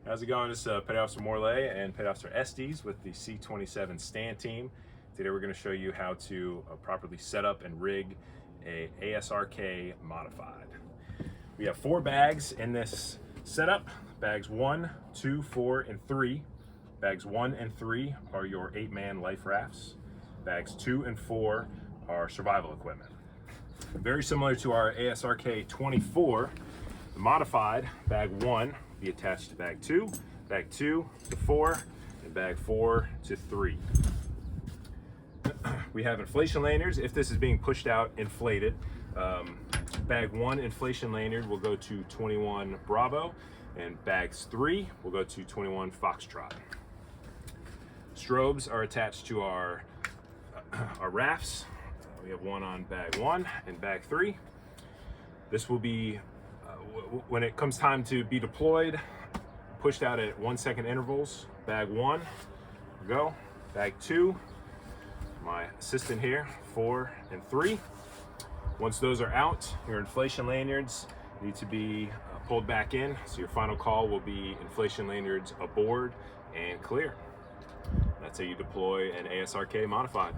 How's it going? This is Petty Officer Morley and Petty Officer Estes with the C-27 stand team. Today we're going to show you how to properly set up and rig a ASRK modified. We have 4 bags in this setup. Bags 1, 2, 4, and 3. Bags 1 and 3 are your 8-man life rafts. Bags 2 and 4 are survival equipment. Very similar to our ASRK 24, the modified bag 1 be attached to bag 2 to 4, and bag 4 to 3. We have inflation lanyards. If this is being pushed out, inflated, bag 1 inflation lanyard will go to 21 Bravo, and bags 3 will go to 21 Foxtrot. Strobes are attached to our rafts. We have one on bag 1 and bag 3. This will be, when it comes time to be deployed, pushed out at 1-second intervals. Bag 1, go. Bag 2, my assistant here, 4 and 3. Once those are out, your inflation lanyards need to be pulled back in. So your final call will be inflation lanyards aboard and clear. That's how you deploy an ASRK modified.